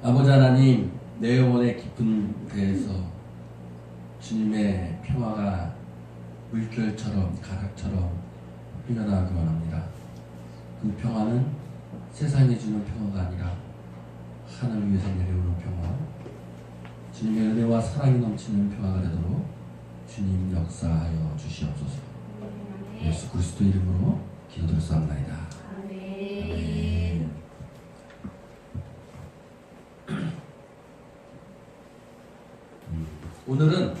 아버지 하나님, 내 영혼의 깊은 데에서 주님의 평화가 물결처럼 가락처럼 흘러나가기 원합니다. 그 평화는 세상이 주는 평화가 아니라 하늘 위에서 내려오는 평화, 주님의 은혜와 사랑이 넘치는 평화가 되도록 주님 역사하여 주시옵소서. 예수 그리스도 이름으로 기도드렸사옵나이다. 아멘. 오늘은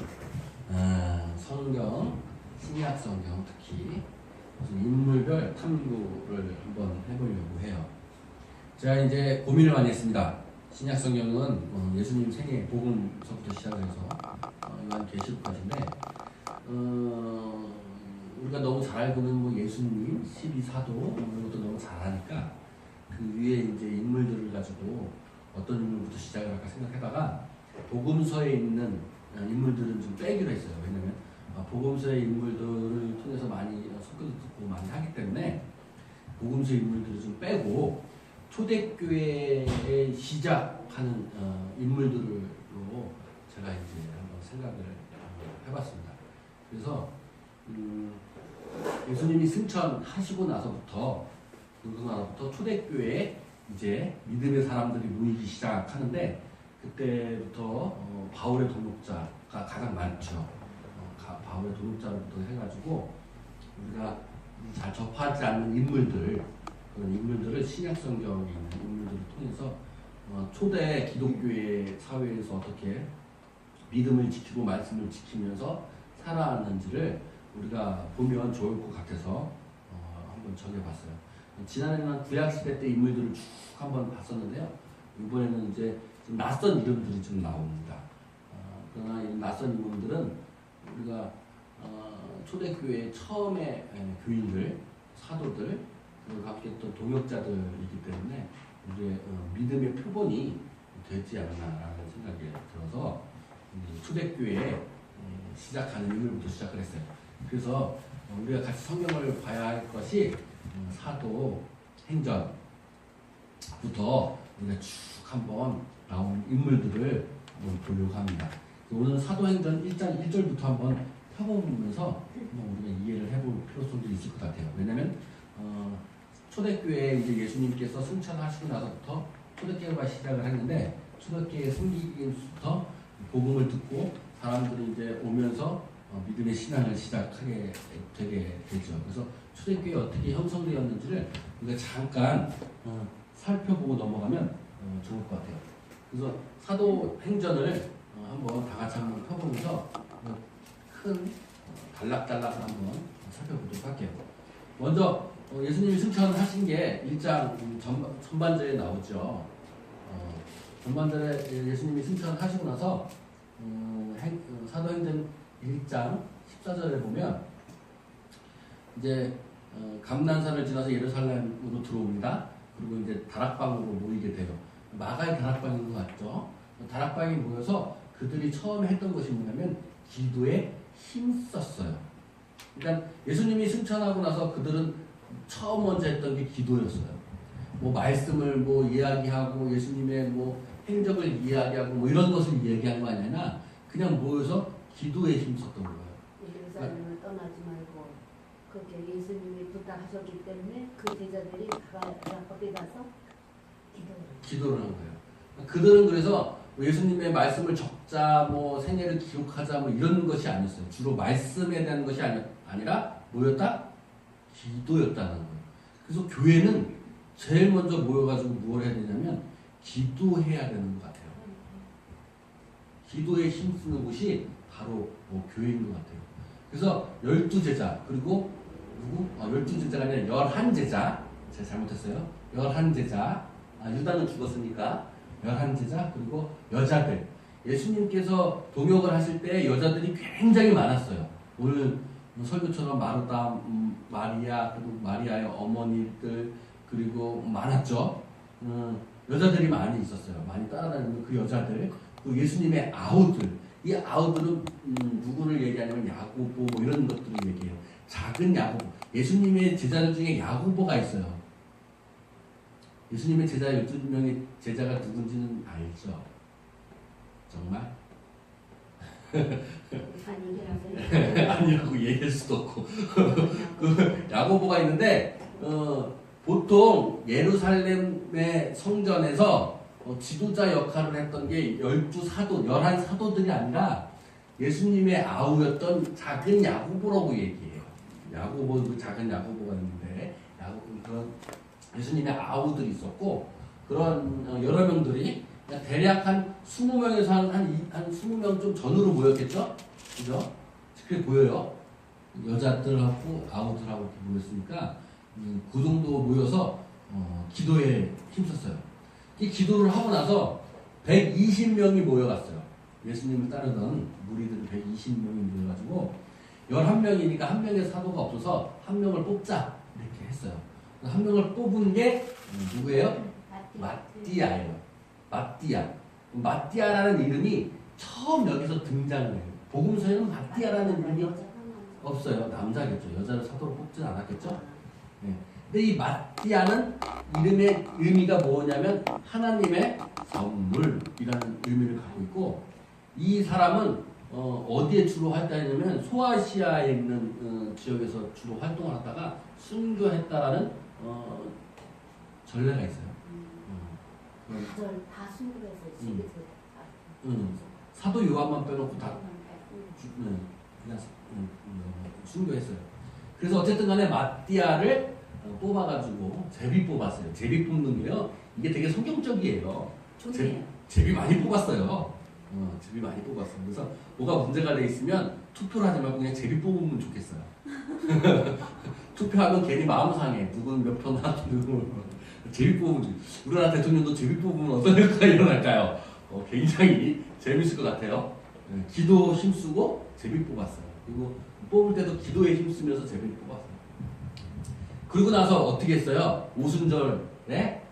성경, 신약 성경 특히 인물별 탐구를 한번 해보려고 해요. 제가 이제 고민을 많이 했습니다. 신약 성경은 예수님 생애 복음서부터 시작해서 요한계시록까지인데 우리가 너무 잘 알고 있는 뭐 예수님, 12사도 이런 것도 너무 잘 아니까 그 위에 이제 인물들을 가지고 어떤 인물부터 시작을 할까 생각하다가 복음서에 있는 인물들은 좀 빼기로 했어요. 왜냐면 복음서의 인물들을 통해서 많이 설교도 듣고 많이 하기 때문에 복음서 인물들을 좀 빼고 초대교회에 시작하는 인물들로 제가 이제 한번 생각을 해봤습니다. 그래서 예수님이 승천하시고 나서부터 초대교회에 이제 믿음의 사람들이 모이기 시작하는데 그때부터 바울의 동역자가 가장 많죠. 바울의 동역자부터 해가지고 우리가 잘 접하지 않는 인물들, 그런 인물들을 신약 성경에 있는 인물들을 통해서 초대 기독교의 사회에서 어떻게 믿음을 지키고 말씀을 지키면서 살아왔는지를 우리가 보면 좋을 것 같아서 한번 정해봤어요. 지난해는 구약시대 때 인물들을 쭉 한번 봤었는데요. 이번에는 이제 좀 낯선 이름들이 좀 나옵니다. 그러나 이 낯선 이름들은 우리가 초대교회 처음에 교인들, 사도들, 그리고 함께 또 동역자들이기 때문에 우리의 믿음의 표본이 되지 않나라는 생각이 들어서 초대교회에 시작하는 인물부터 시작을 했어요. 그래서 우리가 같이 성경을 봐야 할 것이 사도 행전부터 우리가 쭉 한번 나온 인물들을 한번 보려고 합니다. 오늘 사도행전 1장 1절부터 한번 펴보면서 우리가 이해를 해볼 필요성도 있을 것 같아요. 왜냐하면 초대교회에 이제 예수님께서 승천하시고 나서부터 초대교회가 시작을 했는데 초대교회 생기기부터 복음을 듣고 사람들이 이제 오면서 믿음의 신앙을 시작하게 되게 되죠. 그래서 초대교회 어떻게 형성되었는지를 우리가 잠깐 살펴보고 넘어가면 좋을 것 같아요. 그래서 사도행전을 한번 다 같이 한번 펴보면서 큰 단락단락을 한번 살펴보도록 할게요. 먼저 예수님이 승천하신 게 1장 전반절에 나오죠. 전반절에 예수님이 승천하시고 나서 사도행전 1장 14절에 보면 이제 감난산을 지나서 예루살렘으로 들어옵니다. 그리고 이제 다락방으로 모이게 돼요. 마가의 다락방인 것 같죠. 다락방에 모여서 그들이 처음에 했던 것이 뭐냐면 기도에 힘썼어요. 그러니까 예수님이 승천하고 나서 그들은 처음 먼저 했던 게 기도였어요. 뭐 말씀을 뭐 이야기하고 예수님의 뭐 행적을 이야기하고 뭐 이런 것을 이야기한 거 아니라 그냥 모여서 기도에 힘썼던 거예요. 예루살렘을 떠나지 말고 그렇게 예수님이 부탁하셨기 때문에 그 제자들이 다락방에 가서 기도를 한 거예요. 그들은 그래서 예수님의 말씀을 적자, 뭐 생애를 기록하자, 뭐 이런 것이 아니었어요. 주로 말씀에 대한 것이 아니라 뭐였다? 기도였다는 거예요. 그래서 교회는 제일 먼저 모여가지고 무엇을 해야 되냐면 기도해야 되는 것 같아요. 기도에 힘쓰는 곳이 바로 교회인 것 같아요. 그래서 12제자 그리고 누구? 12제자가 아니라 11제자. 제가 잘못했어요. 11제자. 유다는 죽었으니까 11제자 그리고 여자들. 예수님께서 동역을 하실 때 여자들이 굉장히 많았어요. 오늘 설교처럼 마르다, 마리아, 그리고 마리아의 어머니들 그리고 많았죠. 여자들이 많이 있었어요. 많이 따라다니는 그 여자들. 그 예수님의 아우들. 이 아우들은 누구를 얘기하냐면 야고보 뭐 이런 것들을 얘기해요. 작은 야고보. 예수님의 제자들 중에 야고보가 있어요. 예수님의 제자 12명의 제자가 누군지는 알죠? 정말? 아니라고 얘기할 수도 없고 그 야고보가 있는데 보통 예루살렘의 성전에서 지도자 역할을 했던 게 12사도, 11사도들이 아니라 예수님의 아우였던 작은 야고보라고 얘기해요. 야고보, 그 작은 야고보가 있는데 그런 예수님의 아우들이 있었고 그런 여러 명들이 대략 한 20명에서 한 20명 좀 전으로 모였겠죠? 그죠? 그렇게 보여요. 여자들하고 아우들하고 이렇게 모였으니까 그 정도 모여서 기도에 힘썼어요. 이 기도를 하고 나서 120명이 모여갔어요. 예수님을 따르던 무리들이 120명이 모여가지고 11명이니까 한 명의 사도가 없어서 한 명을 뽑자 이렇게 했어요. 한 명을 뽑은 게 누구예요? 마띠아예요. 마띠아라는 이름이 처음 여기서 등장을 해요. 복음서에는 마띠아라는 이름이 없어요. 남자겠죠. 여자를 사도로 뽑지는 않았겠죠. 네. 근데 이 마띠아는 이름의 의미가 뭐냐면 하나님의 선물이라는 의미를 갖고 있고 이 사람은 어디에 주로 활동했냐면 소아시아에 있는 지역에서 주로 활동을 하다가 순교했다라는 전례가 있어요. 다 순교했어요. 사도 요한만 빼놓고 다 그냥 순교했어요. 그래서 어쨌든 간에 마띠아를 뽑아가지고 제비 뽑았어요. 제비 뽑는 게요. 이게 되게 성경적이에요. 제비 많이 뽑았어요. 제비 많이 뽑았어요. 그래서 뭐가 문제가 돼 있으면 투표를 하지 말고 그냥 제비 뽑으면 좋겠어요. 투표하면 괜히 마음 상해. 누구는 몇 표 나왔고 누구는 제비 뽑으면 우리나라 대통령도 제비 뽑으면 어떤 효과가 일어날까요? 굉장히 재밌을 것 같아요. 기도 힘쓰고 제비 뽑았어요. 그리고 뽑을 때도 기도에 힘쓰면서 제비 뽑았어요. 그리고 나서 어떻게 했어요? 오순절에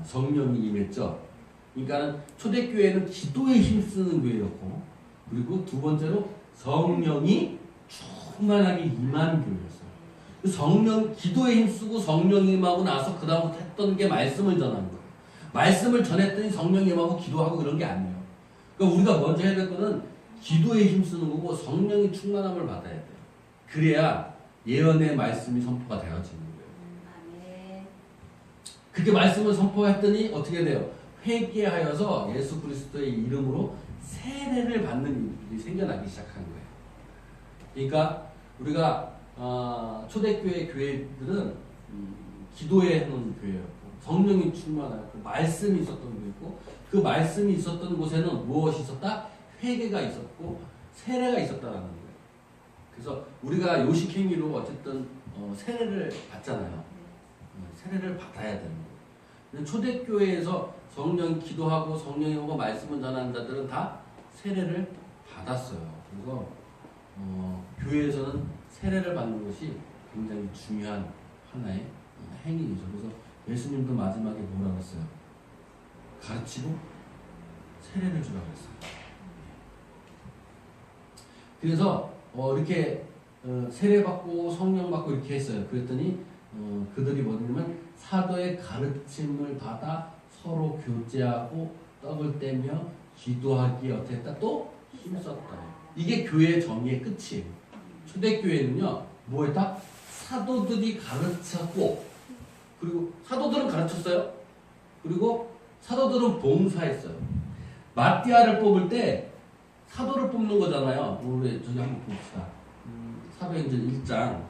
성령이 임했죠. 그러니까 초대교회는 기도에 힘쓰는 교회였고 그리고 두 번째로 성령이 충만하게 임한 교회였어요. 성령 기도에 힘쓰고 성령이 임하고 나서 그 다음부터 했던 게 말씀을 전하는 거예요. 말씀을 전했더니 성령이 임하고 기도하고 그런 게 아니에요. 그러니까 우리가 먼저 해야 될 거는 기도에 힘쓰는 거고 성령이 충만함을 받아야 돼요. 그래야 예언의 말씀이 선포가 되어지는 거예요. 그렇게 말씀을 선포했더니 어떻게 돼요? 회개하여서 예수 그리스도의 이름으로 세례를 받는 일이 생겨나기 시작한 거예요. 그러니까 우리가 초대교회 교회들은 기도에 하는 교회였고 성령이 충만하고 말씀이 있었던 교회였고 그 말씀이 있었던 곳에는 무엇이 있었다? 회개가 있었고 세례가 있었다라는 거예요. 그래서 우리가 요식행위로 어쨌든 세례를 받잖아요. 세례를 받아야 되는 거예요. 초대교회에서 성령 기도하고 성령이 오고 말씀을 전하는 자들은 다 세례를 받았어요. 그래서 교회에서는 세례를 받는 것이 굉장히 중요한 하나의 행위이죠. 그래서 예수님도 마지막에 뭐라고 했어요? 가르치고 세례를 주라고 했어요. 그래서 이렇게 세례받고 성령받고 이렇게 했어요. 그랬더니 그들이 뭐냐면 사도의 가르침을 받아 서로 교제하고 떡을 떼며 기도하기에 어떻게 했다? 또 힘썼다. 이게 교회의 정의의 끝이에요. 초대교회는요 뭐 했다? 사도들이 가르쳤고 그리고 사도들은 가르쳤어요. 그리고 사도들은 봉사했어요. 마띠아를 뽑을 때 사도를 뽑는 거잖아요. 우리 저기 한번 봅시다. 사도행전 1장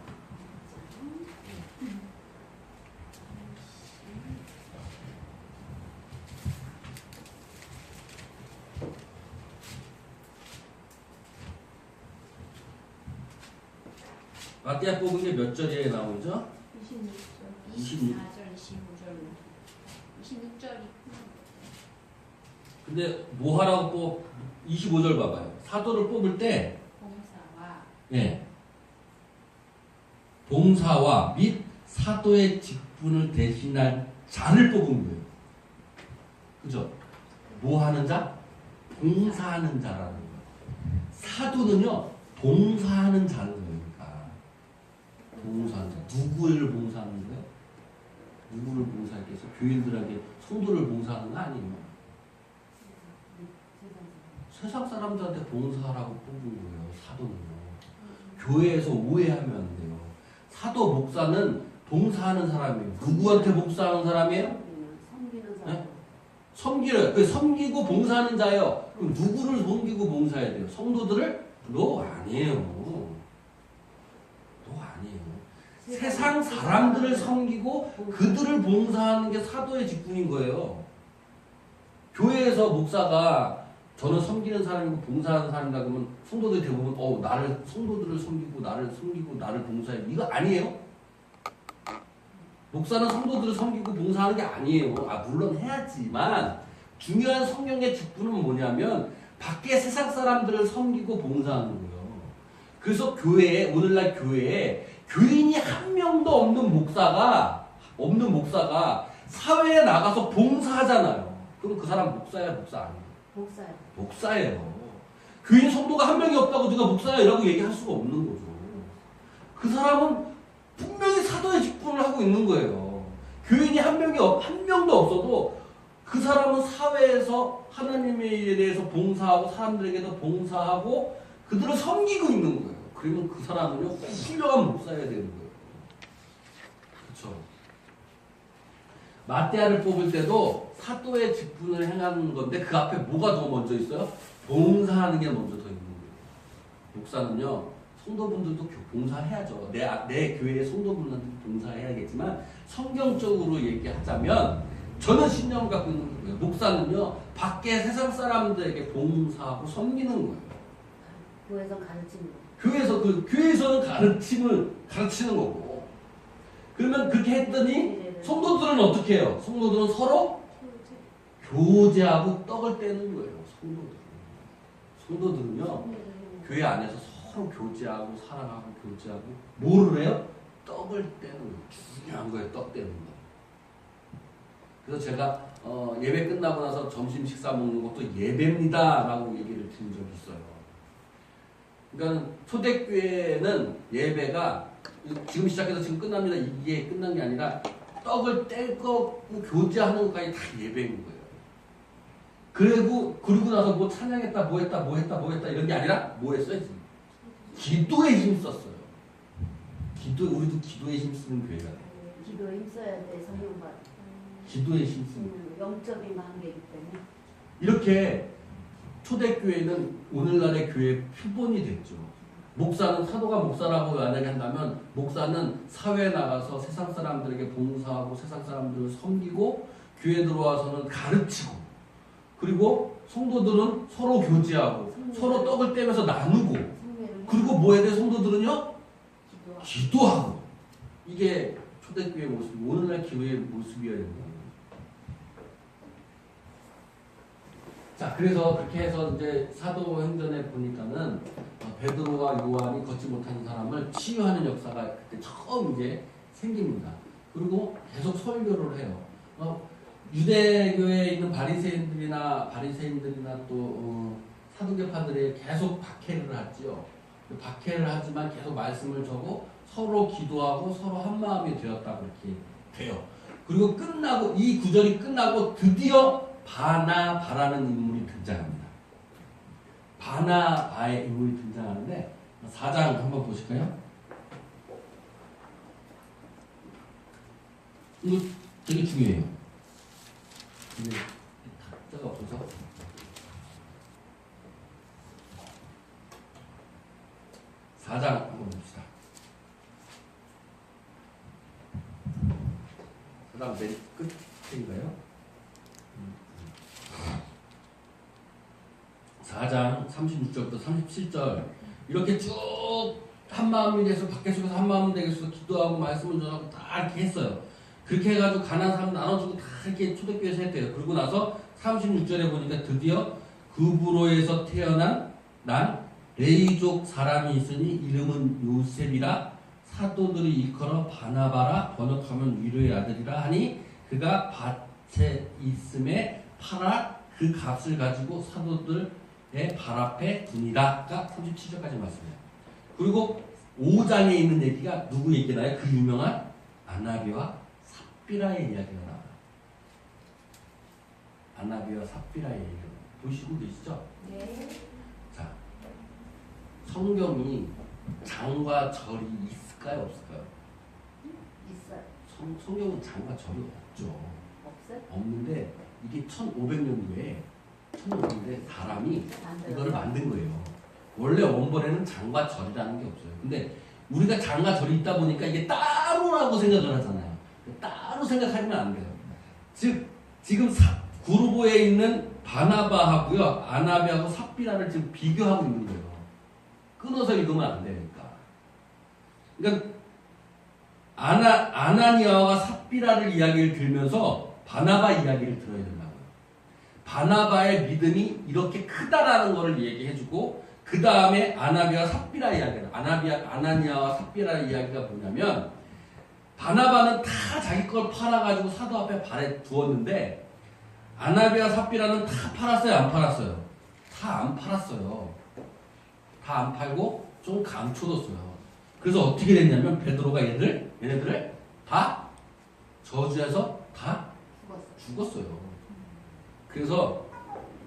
마띠아 뽑은 게 몇 절에 나오죠? 26절, 24절, 25절, 26절이. 근데 뭐 하라고 뽑 25절 봐봐요. 사도를 뽑을 때 봉사와 예. 봉사와 및 사도의 직분을 대신할 자를 뽑은 거예요. 그죠? 뭐 하는 자? 봉사하는 자라는 거예요. 사도는요, 봉사하는 자는 거니까. 봉사하는 자. 누구를 봉사하는 거예요? 누구를 봉사했겠어? 교인들에게 성도를 봉사하는 거 아니에요. 세상 사람들한테 봉사하라고 뽑은 거예요. 사도는요. 교회에서 오해하면 안 돼요. 사도 목사는 봉사하는 사람이에요. 누구한테 봉사하는 사람이에요? 섬기는 사람. 네? 섬기고 봉사하는 자예요. 그럼 누구를 섬기고 봉사해야 돼요? 성도들을? 너 아니에요. 너 아니에요. 세상 사람들을 섬기고 그들을 봉사하는 게 사도의 직분인 거예요. 교회에서 목사가 저는 섬기는 사람이고 봉사하는 사람이다 그러면 성도들이 대부분 나를 성도들을 섬기고 나를 봉사해 이거 아니에요? 목사는 성도들을 섬기고 봉사하는 게 아니에요. 물론 해야지만 중요한 성령의 직분은 뭐냐면 밖에 세상 사람들을 섬기고 봉사하는 거예요. 그래서 오늘날 교회에 교인이 한 명도 없는 목사가 사회에 나가서 봉사하잖아요. 그럼 그 사람 목사야, 목사 아니에요? 목사요. 목사예요. 교인 성도가 한 명이 없다고 누가 목사야 이라고 얘기할 수가 없는 거죠. 그 사람은 분명히 사도의 직분을 하고 있는 거예요. 교인이 한 명도 없어도 그 사람은 사회에서 하나님에 대해서 봉사하고 사람들에게도 봉사하고 그들을 섬기고 있는 거예요. 그러면 그 사람은요 훌륭한 목사여야 되는 거예요. 그렇죠? 마떼아를 뽑을 때도 사도의 직분을 행하는 건데 그 앞에 뭐가 더 먼저 있어요? 봉사하는 게 먼저 더 있는 거예요. 목사는요 성도분들도 봉사해야죠. 내 교회의 성도분들한테 봉사해야겠지만 성경적으로 얘기하자면 저는 신념을 갖고 있는 거예요. 목사는요 밖에 세상 사람들에게 봉사하고 섬기는 거예요. 교회에서 가르치는 거. 교회에서는 가르치는 거고. 그러면 그렇게 했더니 성도들은 어떻게 해요? 성도들은 서로 교제하고 떡을 떼는 거예요. 성도들은요 교회 안에서 서로 교제하고 사랑하고 교제하고 뭐를 해요? 떡을 떼는 거예요. 중요한 거예요. 떡 떼는 거. 그래서 제가 예배 끝나고 나서 점심 식사 먹는 것도 예배입니다 라고 얘기를 드린 적이 있어요. 그러니까 초대교회는 예배가 지금 시작해서 지금 끝납니다. 이게 끝난 게 아니라 떡을 떼고 교제하는 것까지 다 예배인 거예요. 그리고 나서 뭐 찬양했다, 뭐 했다 이런 게 아니라 뭐 했어요? 기도에 힘썼어요. 우리도 기도에 힘쓰는 교회가 돼요. 기도에 힘써야 돼, 성령받. 기도에 힘쓰는 영적인 관계이기 때문에. 이렇게 초대교회는 오늘날의 교회의 표본이 됐죠. 목사는 사도가 목사라고 만약에 한다면 목사는 사회에 나가서 세상 사람들에게 봉사하고 세상 사람들을 섬기고 교회 들어와서는 가르치고 그리고 성도들은 서로 교제하고 서로 떡을 떼면서 나누고 그리고 뭐 해야 돼? 성도들은요? 기도하고 이게 초대교회 모습, 오늘날 교회의 모습이어야 됩니다. 자, 그래서 그렇게 해서 이제 사도행전에 보니까는 베드로와 요한이 걷지 못하는 사람을 치유하는 역사가 그때 처음 이제 생깁니다. 그리고 계속 설교를 해요. 유대교에 있는 바리새인들이나 또 사두개파들이 계속 박해를 하지요. 박해를 하지만 계속 말씀을 전하고 서로 기도하고 서로 한 마음이 되었다 그렇게 돼요. 그리고 이 구절이 끝나고 드디어 바나바라는 인물이 등장합니다. 바나바의 인물이 등장하는데 4장 한번 보실까요? 이거 되게 중요해요. 근데 탁자가 없어서 4장 한번 봅시다. 4장 맨 끝인가요? 4장 36절부터 37절 이렇게 쭉 한마음이 돼서 밖에 속에서 한마음 되게 해서 기도하고 말씀을 전하고 다 이렇게 했어요. 그렇게 해가지고 가난한 사람 나눠주고 다 이렇게 초대교회에서 했대요. 그러고 나서 36절에 보니까 드디어 그브로에서 태어난 레이족 사람이 있으니 이름은 요셉이라 사도들이 일컬어 바나바라 번역하면 위로의 아들이라 하니 그가 밭에 있음에 팔아 그 값을 가지고 사도들의 발 앞에 두니라가 37절까지 말씀이에요. 그리고 5장에 있는 얘기가 누구 얘기나요? 그 유명한 아나비와 삽비라의 이야기가 나와요. 아나비와 삽비라의 얘기가 보시고 계시죠? 네. 자, 성경이 장과 절이 있을까요, 없을까요? 있어요. 성경은 장과 절이 없죠. 없어요? 없는데 이게 1500년도에 사람이 이거를 만든 거예요. 원래 원본에는 장과 절이라는 게 없어요. 근데 우리가 장과 절이 있다 보니까 이게 따로라고 생각을 하잖아요. 따로 생각하면 안 돼요. 즉 지금 구르보에 있는 바나바하고요, 아나비하고 삽비라를 지금 비교하고 있는 거예요. 끊어서 읽으면 안 되니까. 그러니까 아나니아와 삽비라를 이야기를 들면서 바나바 이야기를 들어야 된다고요. 바나바의 믿음이 이렇게 크다라는 것을 얘기해주고 그 다음에 아나비와 삽비라 이야기를 아나니아와 삽비라 이야기가 뭐냐면 바나바는 다 자기 걸 팔아가지고 사도 앞에 발에 두었는데 아나비와 삽비라는 다 팔았어요, 안 팔았어요? 다 안 팔았어요. 다 안 팔고 좀 감춰뒀어요. 그래서 어떻게 됐냐면 베드로가 얘네들을 다 저주해서 다 죽었어요. 그래서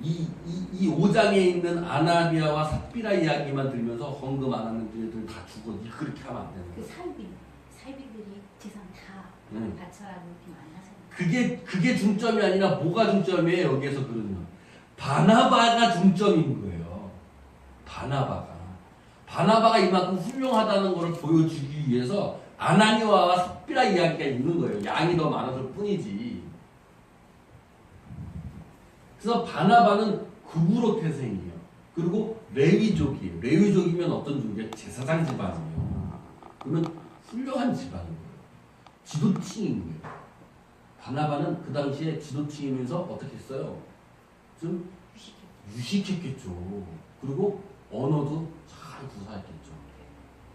이 5장에 있는 아나비아와 삽비라 이야기만 들으면서 헌금 안 하는 애들 다 죽어. 그렇게 하면 안 되는 그 거예요. 살비들이 재산 다 바쳐라고 이렇게 많이 하잖아요. 그게 중점이 아니라 뭐가 중점이에요? 여기에서 그러면 바나바가 중점인 거예요. 바나바가 이만큼 훌륭하다는 것을 보여주기 위해서 아나니아와 삽비라 이야기가 있는 거예요. 양이 더 많았을 뿐이지. 그래서 바나바는 구브로 태생이에요. 그리고 레위족이에요. 레위족이면 어떤 종이에요? 제사장 집안이에요. 그러면 훌륭한 집안인 거예요. 지도층인 거예요. 바나바는 그 당시에 지도층이면서 어떻게 했어요? 좀 유식했겠죠. 그리고 언어도 잘 구사했겠죠.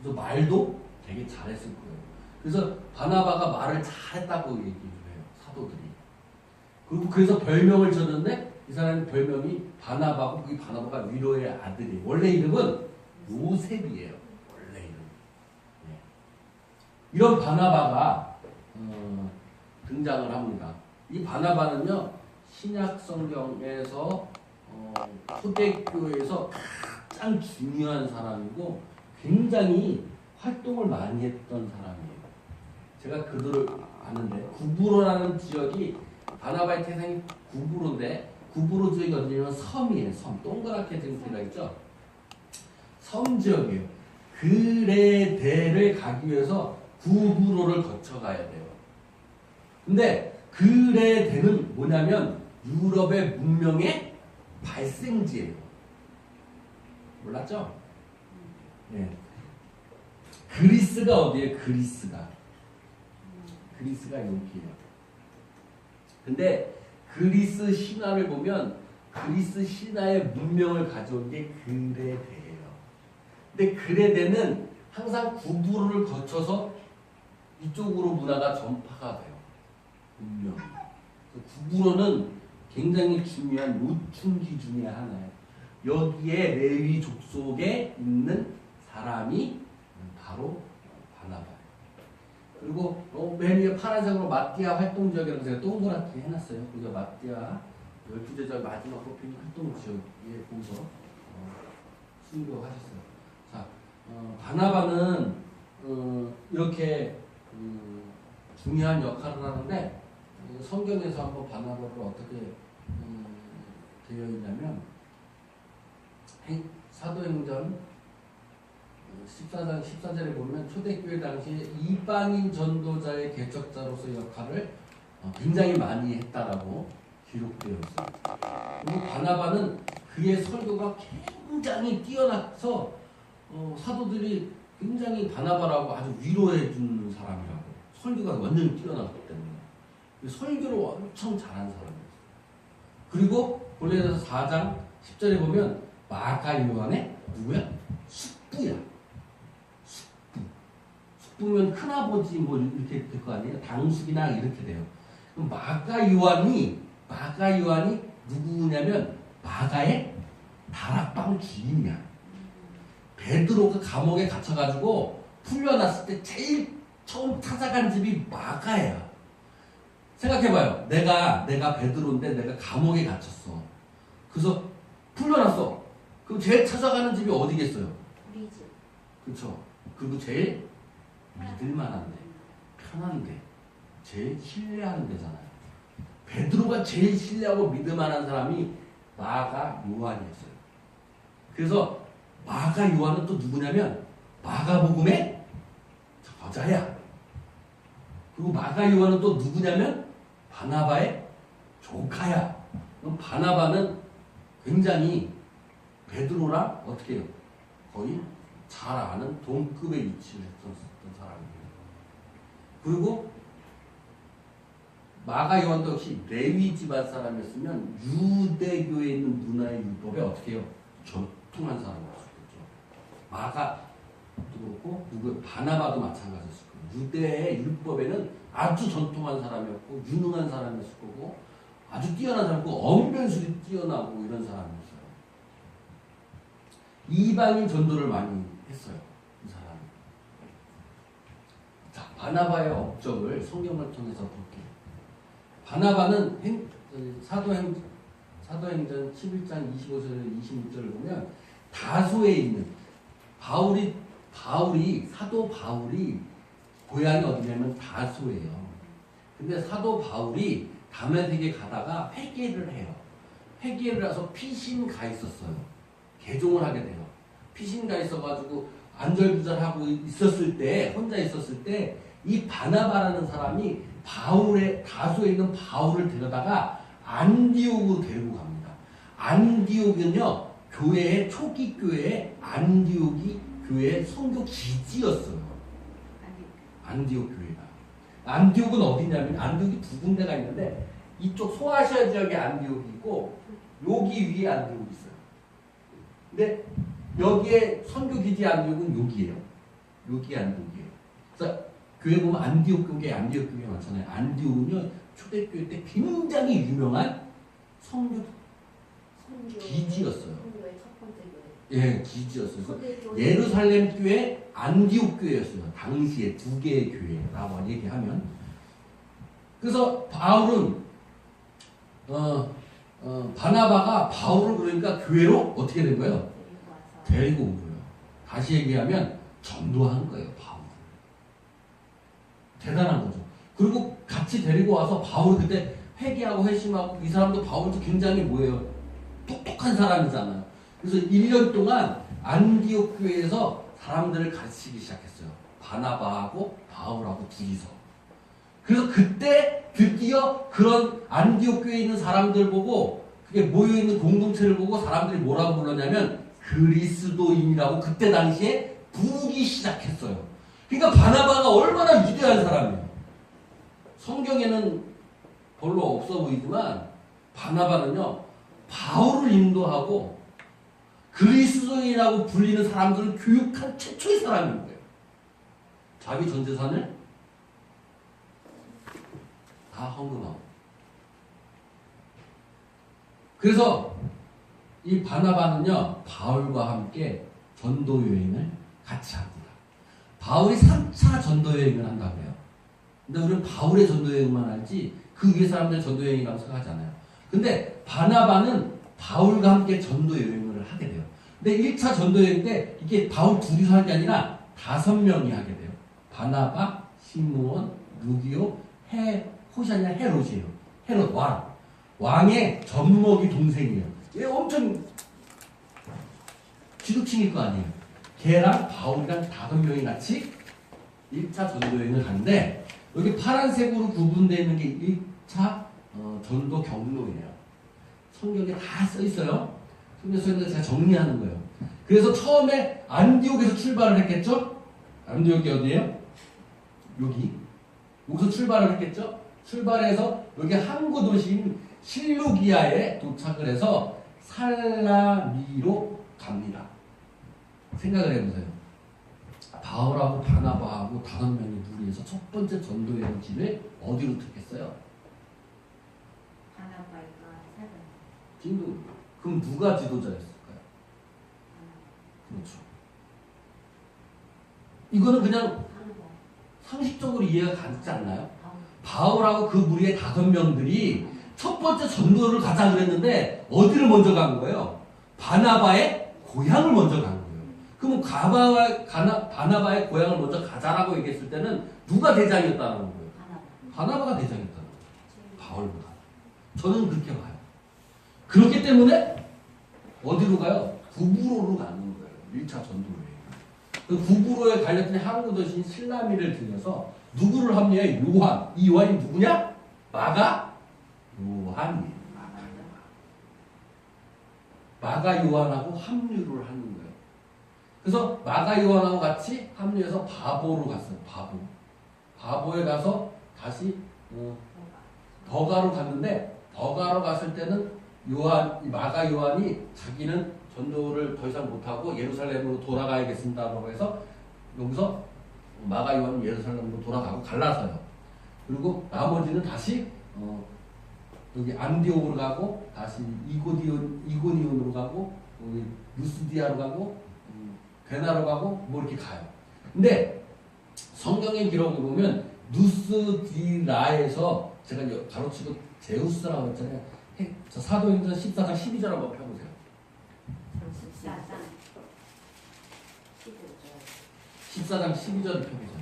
그래서 말도 되게 잘했을 거예요. 그래서 바나바가 말을 잘했다고 얘기를 해요. 사도들이. 그리고 그래서 별명을 줬는데 이 사람의 별명이 바나바고 이 바나바가 위로의 아들이에요. 원래 이름은 요셉이에요. 원래 이름. 네. 이런 바나바가 등장을 합니다. 이 바나바는요 신약 성경에서 초대교회에서 가장 중요한 사람이고 굉장히 활동을 많이 했던 사람이에요. 제가 그들을 아는데 구브로라는 지역이 바나바의 태생이 구브로인데 구브로 지역이 어디냐면 섬이에요. 섬. 동그랗게 지금 되어 있죠. 섬 지역이에요. 그레데를 가기 위해서 구브로를 거쳐가야 돼요. 근데 그레데는 뭐냐면 유럽의 문명의 발생지예요. 몰랐죠? 네. 그리스가 어디예요? 그리스가 여기예요. 근데 그리스 신화를 보면 그리스 신화의 문명을 가져온 게 그레데예요. 근데 그레데는 항상 구브로를 거쳐서 이쪽으로 문화가 전파가 돼요. 문명. 구브로는 굉장히 중요한 요충지 중에 하나예요. 여기에 레위 족속에 있는 사람이 바로 바나바예요. 그리고 맨 위에 파란색으로 마띠아 활동지역이라고 제가 동그랗게 해놨어요. 그게 마띠아 12제자 마지막 뽑힌 활동지역에 보고서 순교하셨어요. 자, 바나바는 이렇게 중요한 역할을 하는데 성경에서 한번 바나바를 어떻게 되어 있냐면 사도행전 14장 14절에 보면 초대교회 당시에 이방인 전도자의 개척자로서 역할을 굉장히 많이 했다라고 기록되어 있습니다. 그리고 바나바는 그의 설교가 굉장히 뛰어나서 사도들이 굉장히 바나바라고 아주 위로해 주는 사람이라고. 설교가 완전히 뛰어났기 때문에 설교를 엄청 잘하는 사람이었어요. 그리고 고린도서 4장 10절에 보면 마가 요한의 누구야? 숙부야. 숙부면 큰아버지 뭐 이렇게 될 거 아니에요? 당숙이나 이렇게 돼요. 그럼 마가 요한이 누구냐면 마가의 다락방 주인이야. 베드로가 감옥에 갇혀가지고 풀려났을 때 제일 처음 찾아간 집이 마가야. 생각해봐요. 내가 베드로인데 내가 감옥에 갇혔어. 그래서 풀려났어. 그럼 제일 찾아가는 집이 어디겠어요? 우리 집. 그렇죠. 그리고 제일 믿을만한데, 편한데, 제일 신뢰하는 데잖아요. 베드로가 제일 신뢰하고 믿을만한 사람이 마가 요한이었어요. 그래서 마가 요한은 또 누구냐면 마가복음의 저자야. 그리고 마가 요한은 또 누구냐면 바나바의 조카야. 그럼 바나바는 굉장히 베드로랑 어떻게 해요? 거의 잘 아는 동급의 위치를 했던 사람이에요. 그리고 마가 요한도 역시 레위 집안 사람이었으면 유대교에 있는 문화의 율법에 어떻게 해요? 전통한 사람이었겠죠. 마가도 그렇고 누구 바나바도 마찬가지였을 거예요. 유대의 율법에는 아주 전통한 사람이었고 유능한 사람이었을 거고 아주 뛰어난 사람이고 언변술이 뛰어나고 이런 사람이었어요. 이방인 전도를 많이 했어요. 이 사람이. 자, 바나바의 업적을 성경을 통해서 볼게요. 바나바는 사도행전 11장 25절에서 26절을 보면 다소에 있는 사도 바울이 고향이 어디냐면 다소예요. 근데 사도 바울이 다메섹에 가다가 회개를 해요. 회개를 해서 피신 가 있었어요. 개종을 하게 돼요. 피신 가 있어가지고 안절부절하고 있었을 때, 혼자 있었을 때 이 바나바라는 사람이 다소에 있는 바울을 데려다가 안디옥으로 데리고 갑니다. 안디옥은요, 초기 교회의 안디옥이 교회의 선교 기지였어요. 안디옥 교회가. 안디옥은 어디냐면 안디옥이 두 군데가 있는데 이쪽 소아시아 지역에 안디옥이 있고 여기 위에 안디옥이 있어요. 근데 여기에 선교 기지 안디옥은 여기예요. 여기 안디옥이에요. 그래서 교회 보면 안디옥 교회 많잖아요. 안디옥은요 초대교회 때 굉장히 유명한 선교 기지였어요. 선교의 첫 번째 교회. 예, 기지였어요. 예루살렘 교회, 안디옥 교회였어요. 당시에 두 개의 교회라고 얘기하면. 그래서 바울은 바나바가 바울을 그러니까 교회로 어떻게 된 거예요? 데리고 온 거예요. 다시 얘기하면 전도한 거예요. 바울. 대단한 거죠. 그리고 같이 데리고 와서 바울 그때 회개하고 회심하고 이 사람도 바울도 굉장히 뭐예요? 똑똑한 사람이잖아요. 그래서 1년 동안 안디옥 교회에서 사람들을 가르치기 시작했어요. 바나바하고 바울하고 둘이서. 그래서 그때 드디어 그런 안디옥 교회에 있는 사람들 보고 그게 모여있는 공동체를 보고 사람들이 뭐라고 불렀냐면 그리스도인이라고 그때 당시에 부르기 시작했어요. 그러니까 바나바가 얼마나 위대한 사람이에요. 성경에는 별로 없어 보이지만 바나바는요 바울을 인도하고 그리스도인이라고 불리는 사람들을 교육한 최초의 사람인 거예요. 자기 전 재산을 다 헌금하고. 그래서 이 바나바는요 바울과 함께 전도 여행을 같이 합니다. 바울이 3차 전도 여행을 한다고 해요. 근데 우리는 바울의 전도 여행만 알지 그 위에 사람들 전도 여행이라고 생각하지 않아요. 근데 바나바는 바울과 함께 전도 여행을 하게 돼요. 근데 1차 전도 여행 때 이게 바울 둘이서 하는 게 아니라 5명이 하게 돼요. 바나바, 시므온, 루기오, 호샤냐 헤롯이에요. 헤롯 왕. 왕의 젖먹이 동생이에요. 얘 엄청 지독층일 거 아니에요. 걔랑 바울이랑 5명이 같이 1차 전도여행을 가는데 여기 파란색으로 구분되어 있는 게 1차 전도 경로예요. 성경에 다 써 있어요. 성경에 써 있는데 제가 정리하는 거예요. 그래서 처음에 안디옥에서 출발을 했겠죠? 안디옥이 어디예요? 여기서 출발을 했겠죠? 출발해서 여기 항구 도시인 실루기아에 도착을 해서 살라미로 갑니다. 생각을 해보세요. 바울하고 바나바하고 5명이 무리해서 첫 번째 전도 여행지를 어디로 택했어요? 바나바가 세븐. 진도. 그럼 누가 지도자였을까요? 그렇죠. 이거는 그냥 상식적으로 이해가 가지 않나요? 바울하고 그 무리의 5명들이 첫 번째 전도를 가자 그랬는데 어디를 먼저 간 거예요? 바나바의 고향을 먼저 간 거예요. 그럼 바나바의 고향을 먼저 가자라고 얘기했을 때는 누가 대장이었다는 거예요? 바나바가 대장이었다는 거예요. 바울보다. 저는 그렇게 봐요. 그렇기 때문에 어디로 가요? 구브로로 가는 거예요. 1차 전도에. 그 구브로에 갈렸더니 항구 도시인 실라미를 들려서 누구를 합류해? 요한. 이 요한이 누구냐? 마가 요한이에요. 마가 요한하고 합류를 하는 거예요. 그래서 마가 요한하고 같이 합류해서 바보로 갔어요. 바보에 가서 다시 버가로 갔는데 버가로 갔을 때는 마가 요한이 자기는 전도를 더 이상 못하고 예루살렘으로 돌아가야겠습니다라고 해서 여기서 마가 요한은 예루살렘으로 돌아가고 갈라서요. 그리고 나머지는 다시 여기 안디옥으로 가고 다시 이고니온으로 가고 여기 루스디아로 가고 베나로 가고 뭐 이렇게 가요. 근데 성경의 기록을 보면 루스디라에서 제가 가로치고 제우스라고 했잖아요. 저 사도행전 14장 12절 한번 펴보세요. 14장 12절을 펴보세요.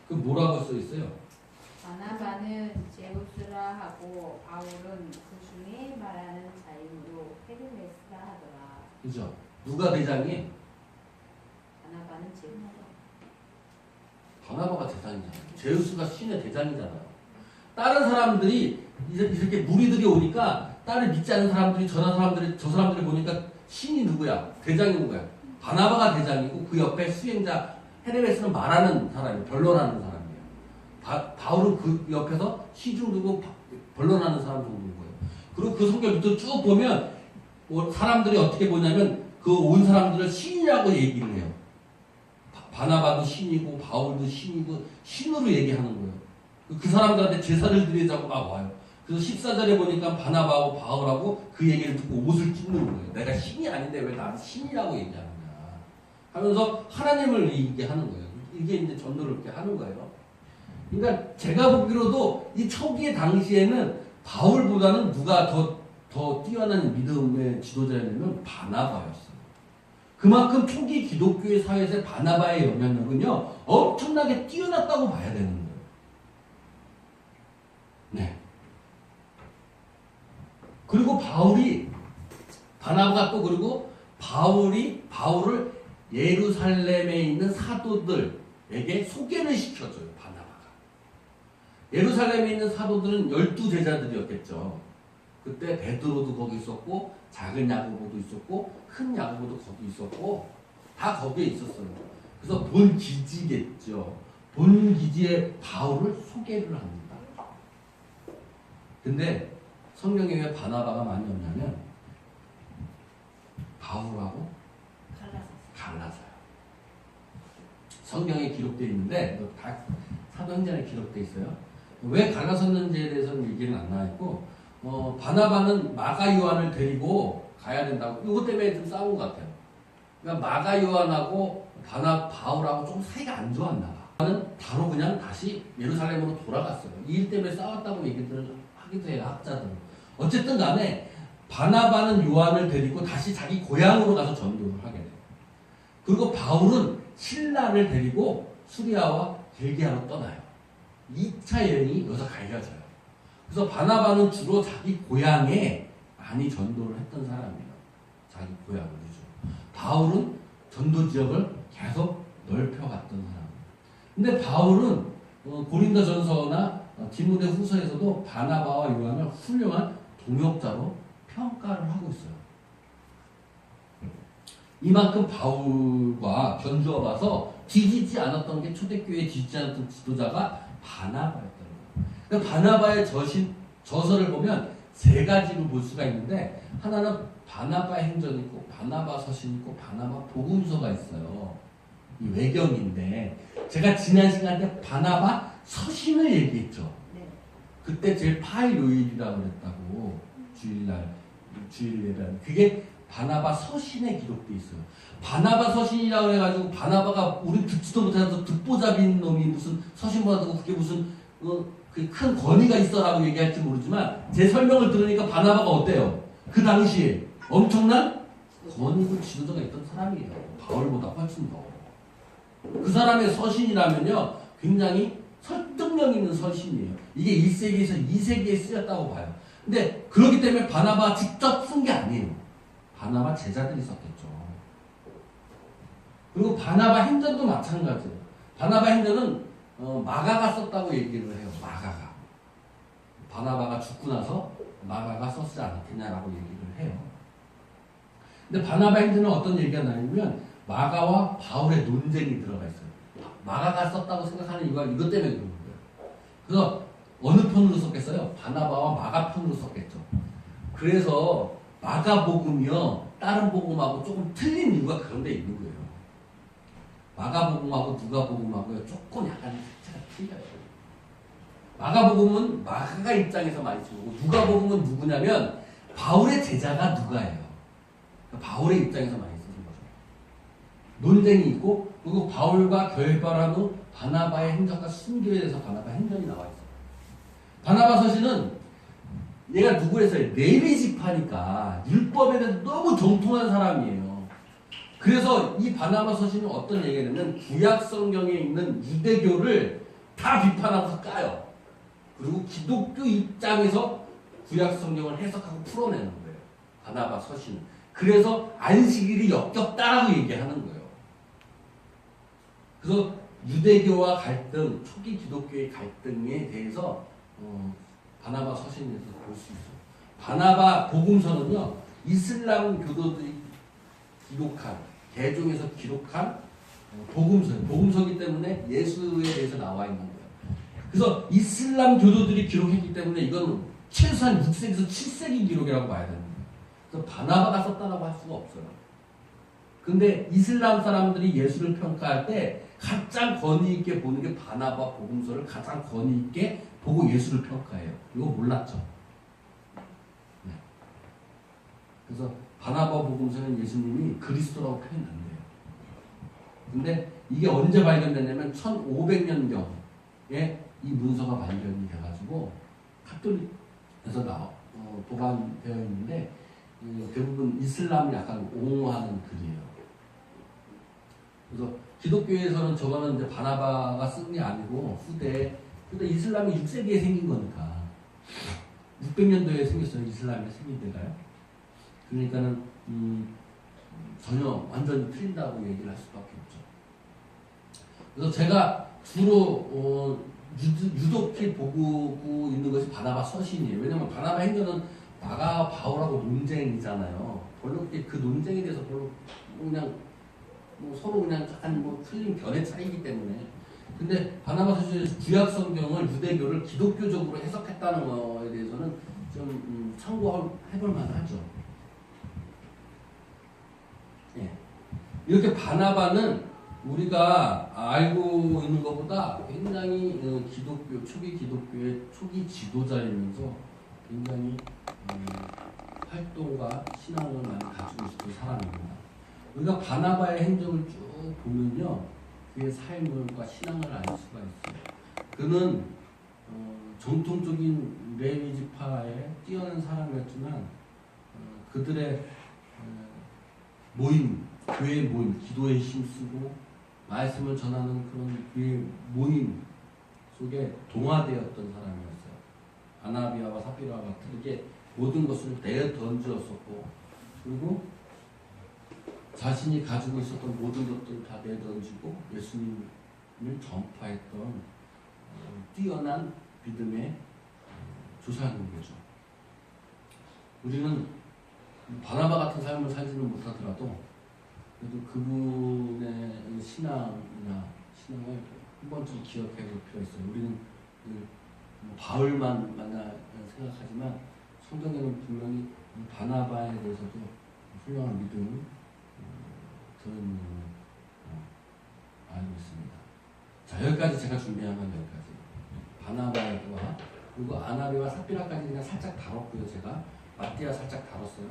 그 뭐라고 써 있어요? 바나바는 제우스라 하고 바울은 그 중에 말하는 자임으로 헤르메스라 하더라. 그죠? 누가 대장이? 바나바는 제우스. 바나바가 대장이잖아요. 제우스가 신의 대장이잖아요. 다른 사람들이 이렇게 무리들이 오니까 다른 믿지 않는 사람들이 저 사람들이 보니까 신이 누구야? 대장이 누구야? 바나바가 대장이고 그 옆에 수행자 헤르메스는 말하는 사람이에요. 변론하는 사람이에요. 바울은 그 옆에서 시중 두고 변론하는 사람 정도인 거예요. 그리고 그 성경 밑으로 쭉 보면 사람들이 어떻게 보냐면 그 온 사람들을 신이라고 얘기를 해요. 바나바도 신이고 바울도 신이고 신으로 얘기하는 거예요. 그 사람들한테 제사를 드리자고 막 와요. 그래서 14절에 보니까 바나바하고 바울하고 그 얘기를 듣고 옷을 찢는 거예요. 내가 신이 아닌데 왜 나는 신이라고 얘기하느냐 하면서 하나님을 얘기하는 거예요. 이게 이제 전도를 이렇게 하는 거예요. 그러니까 제가 보기로도 이 초기의 당시에는 바울보다는 누가 더 뛰어난 믿음의 지도자였냐면 바나바였어요. 그만큼 초기 기독교의 사회에서 바나바의 영향력은요 엄청나게 뛰어났다고 봐야 되는 거예요. 네. 그리고 바나바가 또 그리고 바울을 예루살렘에 있는 사도들에게 소개를 시켜줘요. 바나바가. 예루살렘에 있는 사도들은 12제자들이었겠죠. 그때 베드로도 거기 있었고 작은 야고보도 있었고 큰 야고보도 거기 있었고 다 거기에 있었어요. 그래서 본 기지겠죠. 본 기지에 바울을 소개를 합니다. 근데 성경에 왜 바나바가 많이 없냐면 바울하고 갈라서요. 성경에 기록되어 있는데 다 사도행전에 기록되어 있어요. 왜 갈라섰는지에 대해서는 얘기는 안 나와 있고 바나바는 마가 요한을 데리고 가야 된다고 이것 때문에 좀 싸운 것 같아요. 그러니까 마가 요한하고 바울하고 좀 사이가 안 좋았나 봐. 나는 바로 그냥 다시 예루살렘으로 돌아갔어요. 이 일 때문에 싸웠다고 얘기들을 하기도 해요. 학자들은. 어쨌든 간에 바나바는 요한을 데리고 다시 자기 고향으로 가서 전도를 하게 돼요. 그리고 바울은 신라를 데리고 수리아와 벨기아로 떠나요. 2차 여행이 여기서 갈려져요. 그래서 바나바는 주로 자기 고향에 많이 전도를 했던 사람이에요. 자기 고향을 위주로. 바울은 전도 지역을 계속 넓혀갔던 사람이에요. 근데 바울은 고린도전서나 디모데 후서에서도 바나바와 요한을 훌륭한 동역자로 평가를 하고 있어요. 이만큼 바울과 견주어 봐서 뒤지지 않았던 게 초대교회에 뒤지지 않았던 지도자가 바나바였다는 거예요. 그러니까 바나바의 저서를 보면 세 가지로 볼 수가 있는데 하나는 바나바 행전이 있고 바나바 서신이 있고 바나바 복음서가 있어요. 이 외경인데 제가 지난 시간에 바나바 서신을 얘기했죠. 네. 그때 제일 파일 요일이라고 그랬다고 주일 예배는 그게 바나바 서신에 기록돼 있어요. 바나바 서신이라고 해가지고 바나바가 우리 듣지도 못해서 듣보잡인 놈이 무슨 서신 받고 그게 무슨 그 큰 권위가 있어라고 얘기할지 모르지만 제 설명을 들으니까 바나바가 어때요? 그 당시에 엄청난 권위고 지도자가 있던 사람이에요. 바울보다 훨씬 더. 그 사람의 서신이라면요 굉장히 설득력 있는 서신이에요. 이게 1세기에서 2세기에 쓰였다고 봐요. 근데 그렇기 때문에 바나바가 직접 쓴 게 아니에요. 바나바 제자들이 썼겠죠. 그리고 바나바 행전도 마찬가지예요. 바나바 행전은 마가가 썼다고 얘기를 해요. 마가가. 바나바가 죽고 나서 마가가 썼지 않았겠냐라고 얘기를 해요. 근데 바나바 행전은 어떤 얘기가 나냐면 마가와 바울의 논쟁이 들어가 있어요. 마가가 썼다고 생각하는 이유가 이것 때문에 그런 거예요. 그래서 어느 편으로 썼겠어요? 바나바와 마가 편으로 썼겠죠. 그래서 마가복음이요 다른 복음하고 조금 틀린 이유가 그런 데 있는 거예요. 마가복음하고 누가복음하고 조금 약간 색채가 틀려요. 마가복음은 마가가 입장에서 많이 쓰고 누가복음은 누구냐면 바울의 제자가 누가예요. 그러니까 바울의 입장에서 많이 쓰는 거죠. 논쟁이 있고 그리고 바울과 결별한 후 바나바의 행적과 순교에 대해서 바나바 행전이 나와 있어요. 바나바 서신은 얘가 누구에서요? 레위 지파니까 율법에 대해서 너무 정통한 사람이에요. 그래서 이 바나바 서신은 어떤 얘기가 되냐면 구약 성경에 있는 유대교를 다 비판하면서 까요. 그리고 기독교 입장에서 구약 성경을 해석하고 풀어내는 거예요. 바나바 서신은. 그래서 안식일이 역겹다라고 얘기하는 거예요. 그래서 유대교와 갈등, 초기 기독교의 갈등에 대해서 바나바 서신에서 볼 수 있어요. 바나바 복음서는요, 이슬람 교도들이 기록한, 개종에서 기록한 복음서예요. 복음서이기 때문에 예수에 대해서 나와 있는 거예요. 그래서 이슬람 교도들이 기록했기 때문에 이건 최소한 6세기에서 7세기 기록이라고 봐야 되는 거예요. 그래서 바나바가 썼다라고 할 수가 없어요. 근데 이슬람 사람들이 예수를 평가할 때 가장 권위 있게 보는 게 바나바 복음서를 가장 권위 있게 보고 예수를 평가해요. 이거 몰랐죠? 네. 그래서 바나바 복음서는 예수님이 그리스도라고 표현한대요. 근데 이게 언제 발견됐냐면 1500년경에 이 문서가 발견이 돼가지고 카톨릭에서 보관되어 있는데 대부분 이슬람을 약간 옹호하는 글이에요. 그래서 기독교에서는 저거는 이제 바나바가 쓴 게 아니고 후대 이슬람이 6세기에 생긴 거니까 600년도에 생겼어요. 이슬람이 생긴 데가요. 그러니까는 전혀 완전히 틀린다고 얘기를 할 수밖에 없죠. 그래서 제가 주로 유독히 보고 있는 것이 바나바 서신이에요. 왜냐면 바나바 행전은 마가 바울하고 논쟁이잖아요. 별로 그 논쟁에 대해서 별로 그냥 서로 그냥 약간 틀린 견해 차이기 때문에. 근데 바나바 서신에서 구약 성경을 유대교를 기독교적으로 해석했다는 거에 대해서는 좀 참고해볼 만하죠. 예. 이렇게 바나바는 우리가 알고 있는 것보다 굉장히 초기 기독교의 초기 지도자이면서 굉장히 활동과 신앙을 많이 가지고 있었던 사람입니다. 우리가 바나바의 행적을 쭉 보면요, 그의 삶과 신앙을 알 수가 있어요. 그는 정통적인 레위 지파에 뛰어난 사람이었지만 그들의 모임, 교회의 모임, 기도에 힘쓰고 말씀을 전하는 그런 교회의 모임 속에 동화되었던 사람이었어요. 아나비아와 삽비라와 같은 모든 것을 내던지었었고, 그리고 자신이 가지고 있었던 모든 것들을 다 내던지고 예수님을 전파했던 뛰어난 믿음의 조상인 거죠. 우리는 바나바 같은 삶을 살지는 못하더라도 그래도 그분의 신앙을 한 번쯤 기억해 볼 필요가 있어요. 우리는 바울만 생각하지만 성경에는 분명히 바나바에 대해서도 훌륭한 믿음을 들은 알고 있습니다. 자, 여기까지 제가 준비한 건 여기까지. 바나바와 그리고 아나비와 삽비라까지 그냥 살짝 다뤘고요. 제가 마띠아 살짝 다뤘어요.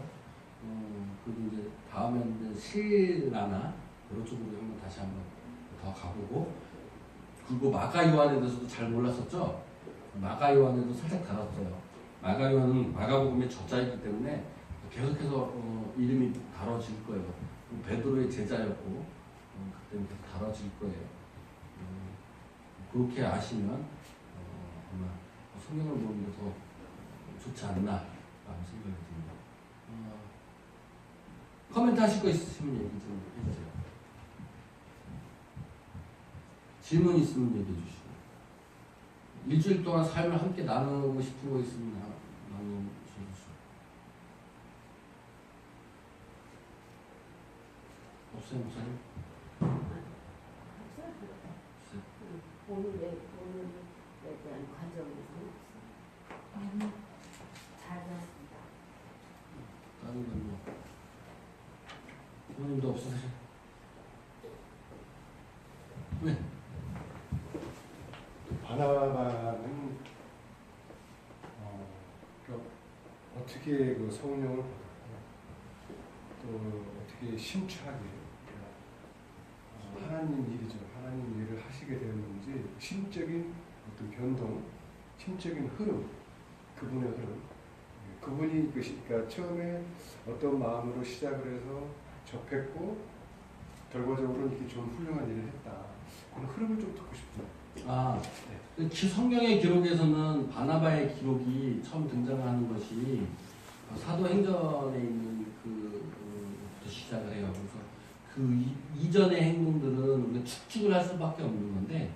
그리고 이제 다음에는 신라나 그런 쪽으로 한번 다시 한번 더 가보고, 그리고 마가 요한에 대해서도 잘 몰랐었죠. 마가 요한에도 살짝 다뤘어요. 마가 요한은 마가복음의 저자이기 때문에 계속해서 이름이 다뤄질 거예요. 베드로의 제자였고 그때는 계속 다뤄질 거예요. 그렇게 아시면 아마 성경을 보는 게 더 좋지 않나라는 생각이 듭니다. 코멘트 하실 거 있으시면 얘기 좀 해주세요. 질문 있으면 얘기해 주시고, 일주일 동안 삶을 함께 나누고 싶은 거 있으면 나누셔주시고. 없어요, 목사님? 오늘에 대한 과정에서 잘 들었습니다. 다른 건 뭐, 부모님도 없으세요? 왜? 바나바는 어떻게 그 성령을 받았고 또 어떻게 심취하게 하나님 일이죠. 하나님 일을 하시게 되었는지 심적인 어떤 변동, 심적인 흐름, 그분의 흐름, 그분이 그러니까 처음에 어떤 마음으로 시작을 해서 접했고 결과적으로 이렇게 좀 훌륭한 일을 했다. 그런 흐름을 좀 듣고 싶습니다. 성경의 기록에서는 바나바의 기록이 처음 등장하는 것이 사도행전에 있는 그부터 시작을 해요. 그래서 그 이전의 행동들은 우리가 축축을 할 수밖에 없는 건데,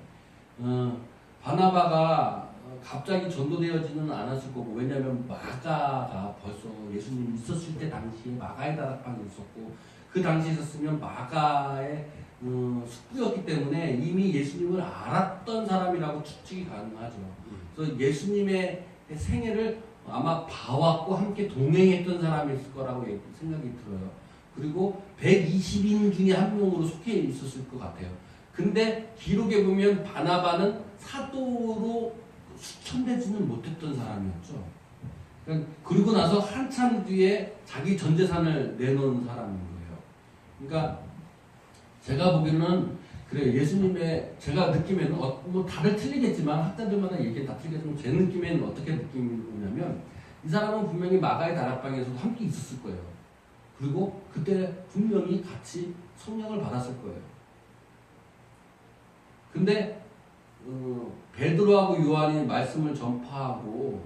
바나바가 갑자기 전도되어지는 않았을 거고, 왜냐하면 마가가 벌써 예수님 있었을 때 당시에 마가의 다락방이 있었고, 그 당시에 있었으면 마가의 숙부였기 때문에 이미 예수님을 알았던 사람이라고 추측이 가능하죠. 그래서 예수님의 생애를 아마 봐왔고 함께 동행했던 사람이었을 거라고 생각이 들어요. 그리고 120인 중에 한 명으로 속해 있었을 것 같아요. 근데 기록에 보면 바나바는 사도로 수천되지는 못했던 사람이었죠. 그리고 나서 한참 뒤에 자기 전 재산을 내놓은 사람인 거예요. 그러니까 제가 보기에는 그래, 예수님의 제가 느낌에는 뭐 다들 틀리겠지만 학자들마다 얘기 다 틀리겠지만 제 느낌에는 어떻게 느낌이 오냐면, 이 사람은 분명히 마가의 다락방에서도 함께 있었을 거예요. 그리고 그때 분명히 같이 성령을 받았을 거예요. 근데 베드로하고 요한이 말씀을 전파하고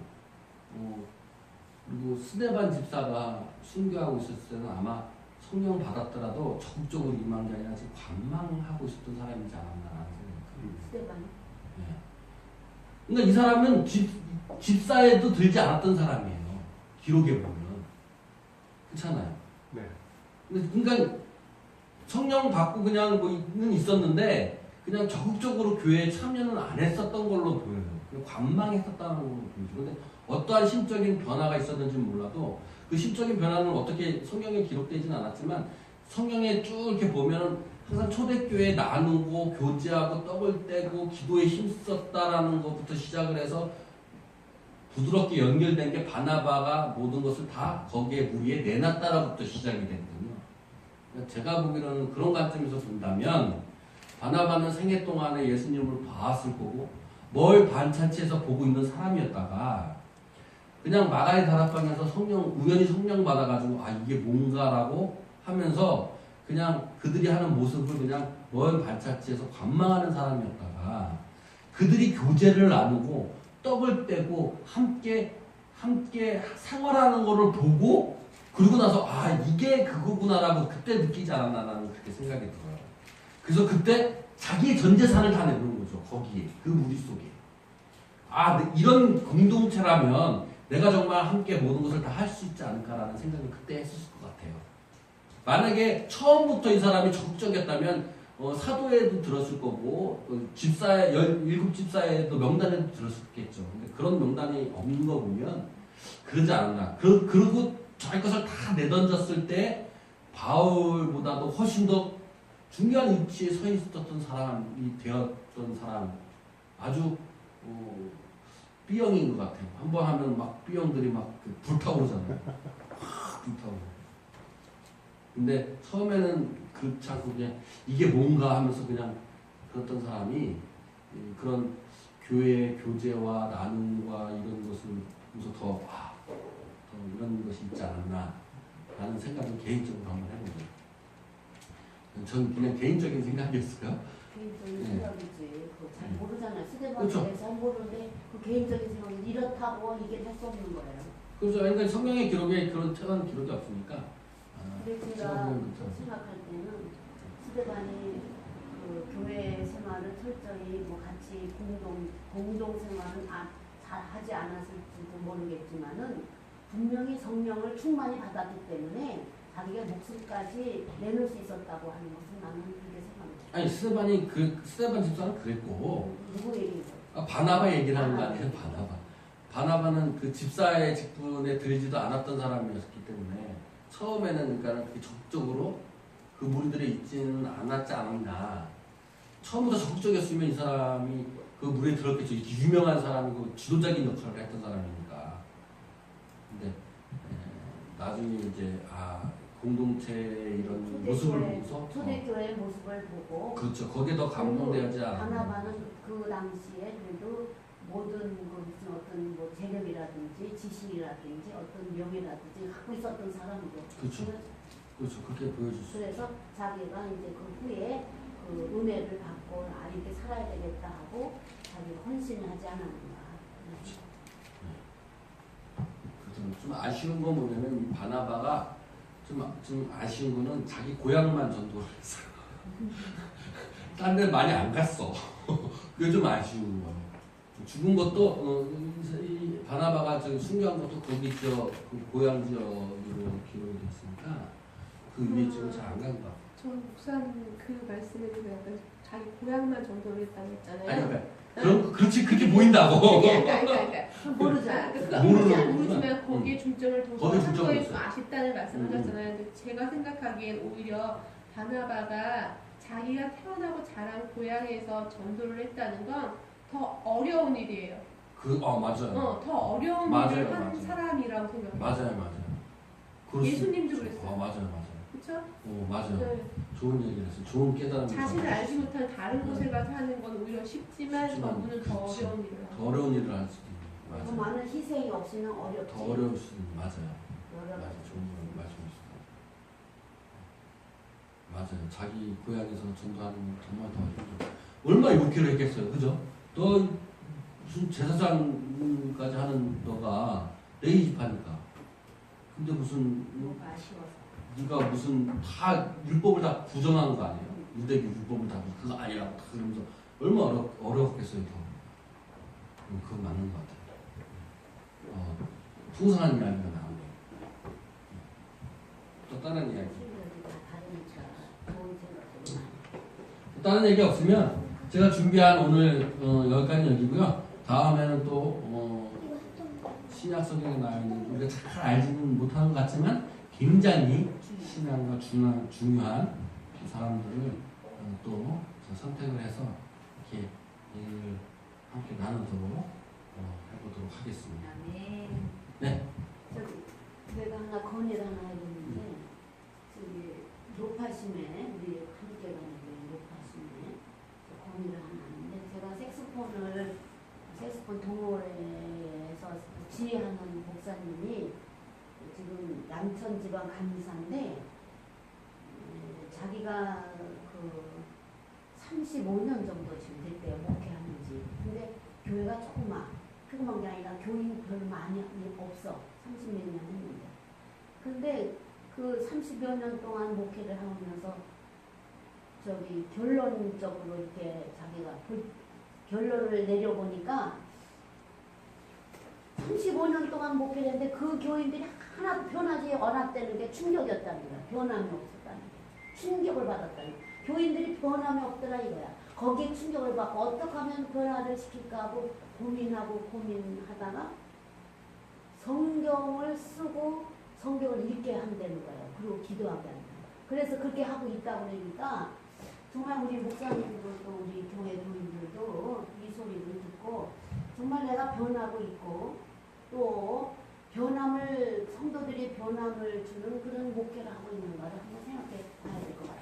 그리고 스데반 집사가 순교하고 있었을 때는 아마 성령 받았더라도 적극적으로 임한 게 아니라 지금 관망하고 있었던 사람이지 않았나라는 생각이 듭니다. 스테반. 그러니까 이 사람은 집사에도 들지 않았던 사람이에요. 기록에 보면. 그렇잖아요. 네. 그러니까 성령 받고 그냥 뭐는 있었는데 그냥 적극적으로 교회에 참여는 안 했었던 걸로 보여요. 그냥 관망했었다는 걸로 보이죠. 근데 어떠한 심적인 변화가 있었는지는 몰라도 그 심적인 변화는 어떻게 성경에 기록되지는 않았지만, 성경에 쭉 이렇게 보면 항상 초대교회 나누고 교제하고 떡을 떼고 기도에 힘썼다라는 것부터 시작을 해서 부드럽게 연결된 게 바나바가 모든 것을 다 거기에 무리에 내놨다라부터 시작이 되거든요. 그러니까 제가 보기로는 그런 관점에서 본다면 바나바는 생애 동안에 예수님을 봤을 거고 뭘 반찬치에서 보고 있는 사람이었다가 그냥 마가의 다락방에서 우연히 성령 받아가지고 이게 뭔가라고 하면서 그냥 그들이 하는 모습을 그냥 먼 반찬치에서 관망하는 사람이었다가 그들이 교제를 나누고 떡을 떼고 함께 생활하는 거를 보고 그러고 나서 이게 그거구나라고 그때 느끼지 않았나, 나는 그렇게 생각이 들어요. 그래서 그때 자기의 전 재산을 다 내놓은 거죠. 거기에 그 무리 속에. 이런 공동체라면 내가 정말 함께 모든 것을 다 할 수 있지 않을까라는 생각을 그때 했었을 것 같아요. 만약에 처음부터 이 사람이 적극적이었다면 사도에도 들었을 거고 집사에 17집사에도 명단에도 들었겠죠. 근데 그런 명단이 없는 거 보면 그러지 않았나. 그리고 자기 것을 다 내던졌을 때 바울보다도 훨씬 더 중요한 위치에 서 있었던 사람이 되었던 사람, 아주 B형인 것 같아요. 한번 하면 막 B형들이 막 불타오르잖아요. 불타오르. 근데 처음에는 그렇지 않고 그냥 이게 뭔가 하면서 그냥 그랬던 사람이 그런 교회의 교제와 나눔과 이런 것을 보면서 더 이런 것이 있지 않았나 라는 생각을 개인적으로 한번 해보죠. 전 그냥 개인적인 생각이었어요. 개인적인 네. 생각이지. 그거 잘 모르잖아요. 시대방에 그렇죠. 대해 잘 모르는데 그 개인적인 생각이 이렇다고 이게 할 수 없는 거예요. 그래서 그러니까 성경의 기록에 그런 특별한 기록이 없으니까. 근데 제가 생각할 때는 시대반이 그 교회 생활을 철저히 뭐 같이 공동 생활은 잘 하지 않았을지도 모르겠지만은 분명히 성령을 충만히 받았기 때문에 자기가 목숨까지 내놓을 수 있었다고 하는 것은 나는 그렇게 생각합니다. 아니 스데반 집사는 그랬고 누구 얘기죠? 바나바 얘기를 하는 거 아니에요. 바나바는 그 집사의 직분에 들지도 않았던 사람이었기 때문에 처음에는 그러니까 그렇게 적극적으로 그 무리들에 있지는 않았지 않았나. 처음부터 적극적이었으면 이 사람이 그 무리에 들었겠죠. 이렇게 유명한 사람이고 지도자적인 역할을 했던 사람이니까. 근데 나중에 이제 공동체의 이런 모습을 보고서 초대교회의 모습을 보고 그렇죠. 거기에 더 감동되지 않았나. 바나바는 그 당시에 그래도 모든 그 무슨 어떤 뭐 재력이라든지 지식이라든지 어떤 명예라든지 갖고 있었던 사람이고. 그렇죠. 그렇게 보여줬어요. 그래서 자기가 이제 그 후에 그 은혜를 받고 이렇게 살아야 되겠다 하고 자기가 헌신을 하지 않았는가. 그래서 좀 아쉬운 건 뭐냐면 이 바나바가 좀 아쉬운 거는 자기 고향만 전도를 했어요. 딴 데 많이 안 갔어. 그게 좀 아쉬운 거예요. 죽은 것도 이 바나바가 순교한 것도 거기 그 고향 지역으로 기록이 됐으니까 그 위에 지금 잘 안 간 것 같아요. 전 목사님 그 말씀에 대해서 약간 자기 고향만 전도를 했다고 했잖아요. 아니 그렇지 그렇게 보인다고. 모르잖아. 모르지만 거기에 중점을 둬서 거기에 한 중점을 거에 좀 뒀어요. 아쉽다는 말씀을 하셨잖아요. 근데 제가 생각하기엔 오히려 바나바가 자기가 태어나고 자란 고향에서 전도를 했다는 건 더 어려운 일이에요. 맞아요. 더 어려운 맞아요, 일을 한 맞아요. 사람이라고 생각해요. 맞아요. 예수님도 그랬어요. 맞아요. 그렇죠? 맞아요. 네. 좋은 얘기를 했어요. 좋은 깨달음을 자신을 얻었어요. 알지 못한 다른 곳에 가서 하는 건 오히려 쉽지만 저분은 더 그렇지. 어려운 일을 하고. 더 어려운 일을 할 수도 있는 더 맞아요. 많은 희생이 없이는 어렵지. 더 어려울 수도 있는 맞아요. 여러 맞아요. 가지. 좋은 말씀이시다. 맞아요. 자기 고향에서 전도하는 건 정말 더 힘들어. 얼마나 욕기를 했겠어요. 그죠? 너 무슨 제사장까지 하는 너가 레이 집하니까. 근데 무슨 뭐가 아쉬워서. 네가 무슨 다 율법을 다 부정한 거 아니에요? 유대교 율법을 다 그거 아니라고 다 그러면서 얼마나 어려웠겠어요. 더. 그건 맞는 것 같아요. 풍성한 이야기가 나오네요. 또 다른 이야기. 생각이 다 다르니까 좋은 생각들이 많이. 또 다른 얘기 없으면 제가 준비한 오늘 여기까지 얘기고요. 다음에는 또 신약 성경에 나와 있는 우리가 잘 알지는 못하는 것 같지만 굉장히 신앙과 중요한 사람들을 또 선택을 해서 이렇게 얘기를 함께 나누도록 해보도록 하겠습니다. 네. 저기 내가 하나 건의를 하나 해봤는데 저기 노파심에 우리 함께 가는 노파심에 건의를 하나 하는데 제가 색소폰 동호회에서 지휘하는 목사님이 지금 양천지방 감사인데 자기가 그 35년 정도 지금 됐대요. 목회하는지. 근데 교회가 조그만 게 아니라 교인 별로 많이 없어. 30몇 년 했는데. 근데 그 30여 년 동안 목회를 하면서 저기 결론적으로 이렇게 자기가 결론을 내려보니까 35년 동안 목회를 했는데 그 교인들이 하나도 변하지 않았다는 게 충격이었다는 거야. 변함이 없었다는 게. 충격을 받았다는 거야. 교인들이 변함이 없더라 이거야. 거기에 충격을 받고 어떻게 하면 변화를 시킬까 하고 고민하다가 성경을 쓰고 성경을 읽게 한다는 거예요. 그리고 기도하게 한다는 거예요. 그래서 그렇게 하고 있다고 그러니까 정말 우리 목사님들도 또 우리 교회 교인들도 이 소리를 듣고 정말 내가 변하고 있고 또 성도들이 변함을 주는 그런 목회를 하고 있는 거를 한번 생각해 봐야 될 것 같다.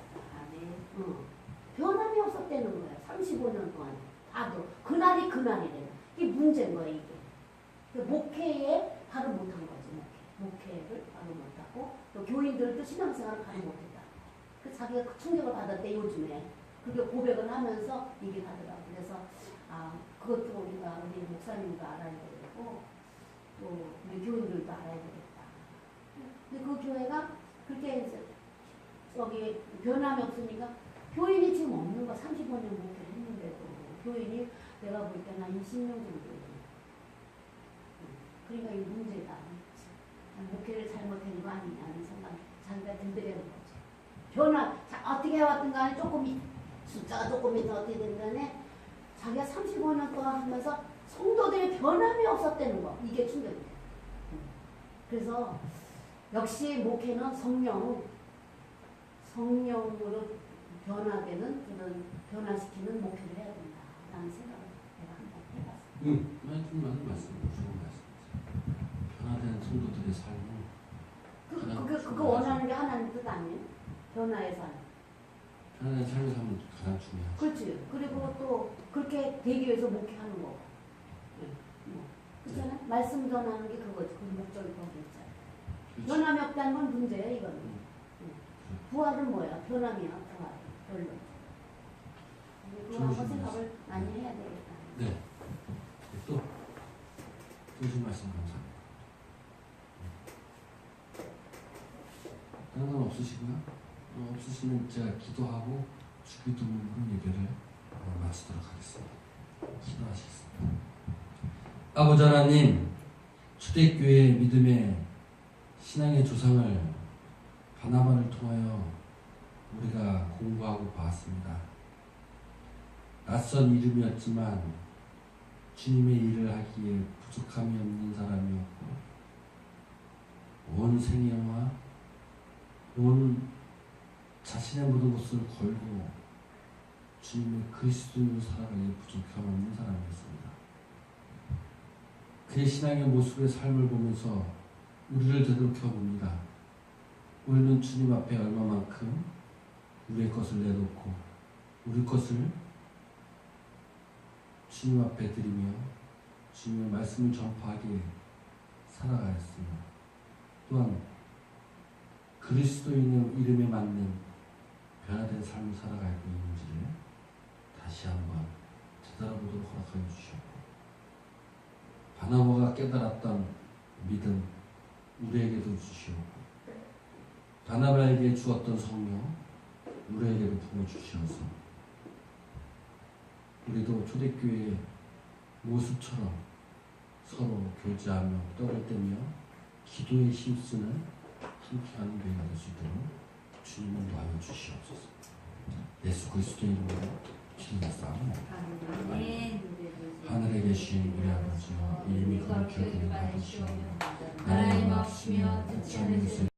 변함이 없었다는 거야. 35년 동안 봐도 그날이 그날이래요. 이게 문제인 거야 이게. 그 목회에 바로 못한 거지. 목회를 바로 못하고 또 교인들도 신앙생활을 바로 못했다. 그 자기가 그 충격을 받았대 요즘에. 그게 고백을 하면서 얘기를 하더라고. 그래서 그것도 우리 목사님도 알아야 되고 또 우리 교인들도 알아야 되겠다. 근데 그 교회가 그렇게 이제 저기 변함이 없으니까 교인이 지금 없는 거 35년 목회를 했는데도 교인이 내가 볼 때는 한 20명 정도. 그러니까 이 문제다. 목회를 잘못한 거 아니냐는 생각 자기가 들더라는 거죠. 어떻게 해왔든 간에 숫자가 조금이든 어떻게 된 간에 자기가 35년 동안 하면서 성도들의 변함이 없었다는 거. 이게 충격이에요. 그래서 역시 목회는 성령으로 변화되는 그런 변화시키는 목회를 해야 된다라는 생각을 내가 한번 해봤어요. 맞는 말씀, 좋은 말씀이세요. 변화된 성도들의 삶은 그거 원하는 게 하나님 뜻 아니에요? 변화의 삶. 변화된 삶의 삶은 가장 중요하죠. 그렇지. 그리고 또 그렇게 되기 위해서 목회하는 거. 그렇잖아. 말씀 전하는 게 그거지. 그 목적이 거기 있잖아. 변함이 없다는 건 문제야 이거는. 부활은 뭐야? 변함이야. 부활. 별로. 그거 한번 생각을 많이 해야 되겠다. 네. 또 좋으신 말씀 감사합니다. 다른 건 없으시고요. 없으시면 제가 기도하고 주기도 예배를 마치도록 하겠습니다. 기도하시겠습니다. 아버지 하나님, 초대교회의 믿음의 신앙의 조상을 바나바를 통하여 우리가 공부하고 봤습니다. 낯선 이름이었지만 주님의 일을 하기에 부족함이 없는 사람이었고 온 생애와 온 자신의 모든 것을 걸고 주님의 그리스도인으로 살아가기에 부족함 없는 사람이었습니다. 그의 신앙의 모습의 삶을 보면서 우리를 되돌아봅니다. 우리는 주님 앞에 얼마만큼 우리의 것을 내놓고 우리 것을 주님 앞에 드리며 주님의 말씀을 전파하기에 살아가였습니다. 또한 그리스도인의 이름에 맞는 변화된 삶을 살아가고 있는지를 다시 한번 되돌아보도록 허락하여 주시옵고 바나바가 깨달았던 믿음 우리에게도 주시옵고 바나바에게 주었던 성령 우리에게도 부어주시옵소서. 우리도 초대교회의 모습처럼 서로 교제하며 떡을 떼며 기도에 힘쓰는 함께하는 교회가 될 수 있도록 주님을 도와여 주시옵소서. 예수 그리스도의 이름으로 기도했사옵나이다. 하늘에 계신 우리 아버지여 이름이 거룩히 여김을 받으시오며 나의 마음이며 뜻이 하늘에서